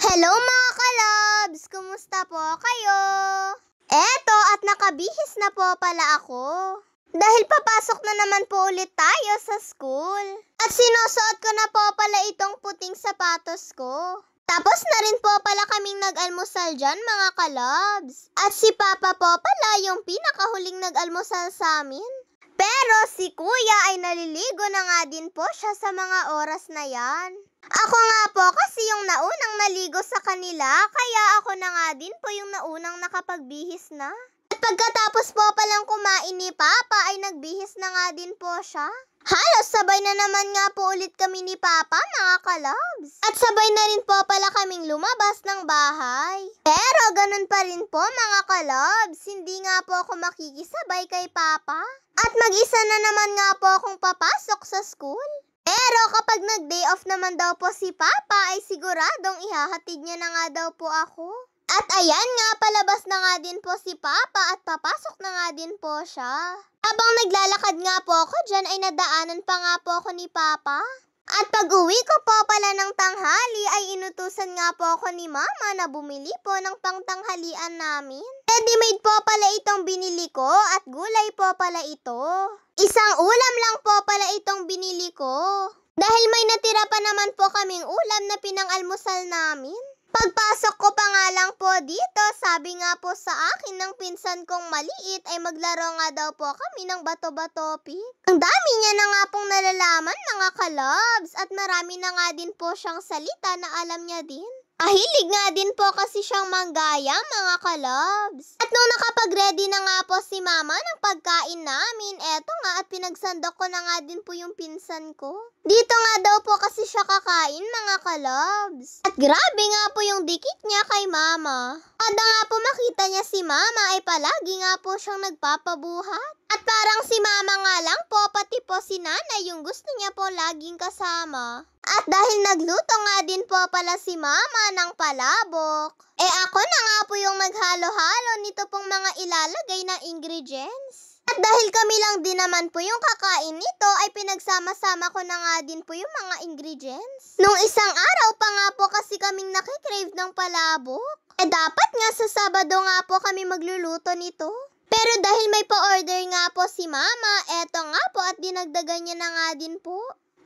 Hello mga kalabs! Kumusta po kayo? Eto at nakabihis na po pala ako. Dahil papasok na naman po ulit tayo sa school. At sinusuot ko na po pala itong puting sapatos ko. Tapos na rin po pala kaming nag-almusal dyan mga kalabs. At si Papa po pala yung pinakahuling nag-almusal sa amin. Pero si Kuya ay naliligo na nga din po siya sa mga oras na yan. Ako nga po kasi yung naunang naligo sa kanila, kaya ako na nga din po yung naunang nakapagbihis na. At pagkatapos po palang kumain ni Papa ay nagbihis na nga din po siya. Halos sabay na naman nga po ulit kami ni Papa mga kalabs. At sabay na rin po pala kaming lumabas ng bahay. Pero ganun pa rin po mga kalabs, hindi nga po ako makikisabay kay Papa. At mag-isa na naman nga po akong papasok sa school. Pero kapag nag-day off naman daw po si Papa ay siguradong ihahatid niya na nga daw po ako. At ayan nga, palabas na nga din po si Papa at papasok na nga din po siya. Habang naglalakad nga po ako dyan ay nadaanan pa nga po ako ni Papa. At pag uwi ko po pala ng tanghali ay inutusan nga po ako ni Mama na bumili po ng pangtanghalian namin. Ready-made po pala itong binili ko at gulay po pala ito. Isang ulam lang po pala itong binili ko. Dahil may natira pa naman po kaming ulam na pinang-almusal namin. Pagpasok ko pa nga lang po dito, sabi nga po sa akin ng pinsan kong maliit ay maglaro nga daw po kami ng bato-batopi. Ang dami niya na nga pong nalalaman mga kalabs at marami na nga din po siyang salita na alam niya din. Mahilig nga din po kasi siyang manggaya mga kalabs. At nung nakapag-ready na nga po si Mama ng pagkain namin, eto nga at pinagsandok ko na nga din po yung pinsan ko. Dito nga daw po kasi siya kakain mga kalabs. At grabe nga po yung dikit niya kay Mama. Kada nga po makita niya si Mama ay palagi nga po siyang nagpapabuhat. At parang si Mama nga lang po, pati po si Nanay yung gusto niya po laging kasama. At dahil nagluto nga din po pala si Mama ng palabok, ako na nga po yung maghalo-halo nito pong mga ilalagay na ingredients. At dahil kami lang din naman po yung kakain nito, ay pinagsama-sama ko na nga din po yung mga ingredients. Nung isang araw pa nga po kasi kaming nakikrave ng palabok. Dapat nga sa Sabado nga po kami magluluto nito. Pero dahil may pa-order nga po si Mama, eto nga po at dinagdagan niya na nga din po.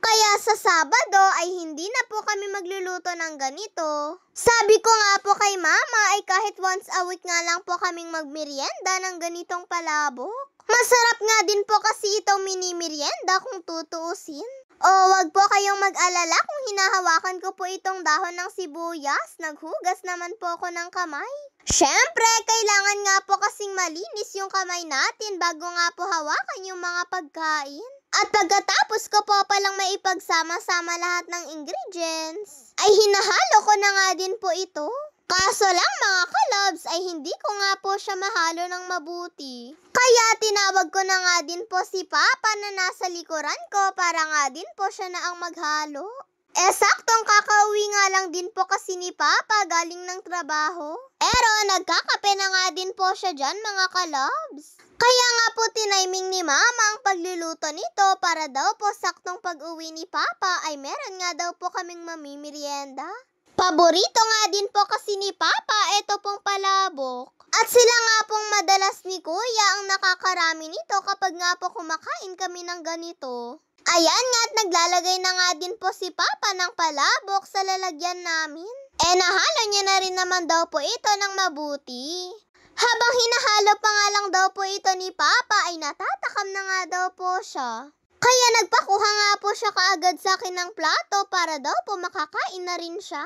Kaya sa Sabado ay hindi na po kami magluluto ng ganito. Sabi ko nga po kay Mama ay kahit once a week nga lang po kaming magmerienda ng ganitong palabok. Masarap nga din po kasi itong mini-merienda kung tutuusin. O wag po kayong mag-alala kung hinahawakan ko po itong dahon ng sibuyas. Naghugas naman po ako ng kamay. Syempre, kailangan nga po kasing malinis yung kamay natin bago nga po hawakan yung mga pagkain. At pagkatapos ko po palang maipagsama-sama lahat ng ingredients, ay hinahalo ko na nga din po ito. Kaso lang mga kalabs ay hindi ko nga po siya mahalo ng mabuti. Kaya tinawag ko na nga din po si Papa na nasa likuran ko para nga din po siya na ang maghalo. Saktong kakauwi nga lang din po kasi ni Papa galing ng trabaho. Pero nagkakape na nga din po siya dyan mga kalabs. Kaya nga po tiniming ni Mama ang pagluluto nito para daw po saktong pag-uwi ni Papa ay meron nga daw po kaming mamimerienda. Paborito nga din po kasi ni Papa ito pong palabok. At sila nga pong madalas ni Kuya ang nakakarami nito kapag nga po kumakain kami ng ganito. Ayan nga at naglalagay na nga din po si Papa ng palabok sa lalagyan namin. Nahalo niya na rin naman daw po ito ng mabuti. Habang hinahalo pa nga lang daw po ito ni Papa ay natatakam na nga daw po siya. Kaya nagpakuha nga po siya kaagad sa akin ng plato para daw po makakain na rin siya.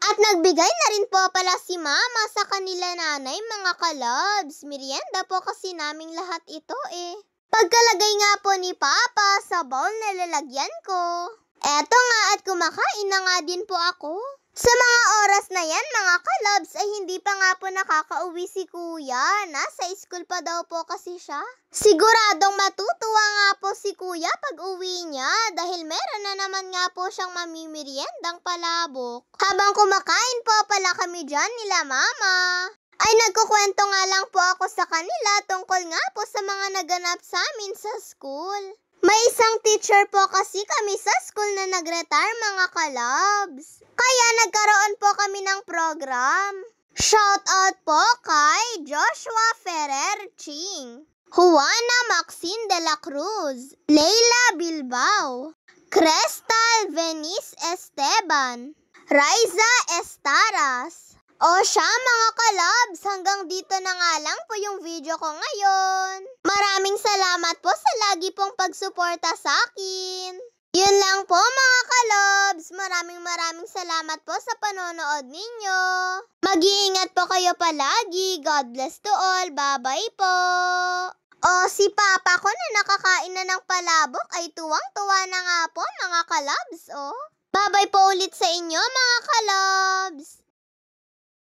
At nagbigay na rin po pala si Mama sa kanila nanay mga kalabs. Merienda po kasi naming lahat ito Pagkalagay nga po ni Papa sa bowl na lalagyan ko, eto nga at kumakain na nga din po ako. Sa mga oras na yan mga kalabs ay hindi pa nga po nakakauwi si Kuya. Nasa school pa daw po kasi siya. Siguradong matutuwa nga po si Kuya pag uwi niya dahil meron na naman nga po siyang mamimeriendang palabok. Habang kumakain po pala kami dyan nila Mama, ay nagkukwento nga lang po ako sa kanila tungkol nga po sa mga naganap sa amin sa school. May isang teacher po kasi kami sa school na nag-retire mga kalabs. Kaya nagkaroon po kami ng program. Shout out po kay Joshua Ferrer Ching, Juana Maxine de la Cruz, Leila Bilbao, Crestal Venice Esteban, Raiza Estaras. O siya mga kalabs, hanggang dito na nga lang po yung video ko ngayon. Maraming salamat po sa lagi pong pagsuporta sa akin. Yun lang po mga kalabs, maraming salamat po sa panonood ninyo. Mag-iingat po kayo palagi. God bless to all. Bye-bye po. O si Papa ko na nakakain na ng palabok ay tuwang-tuwa na nga po mga kalabs. Bye-bye po ulit sa inyo mga kalabs.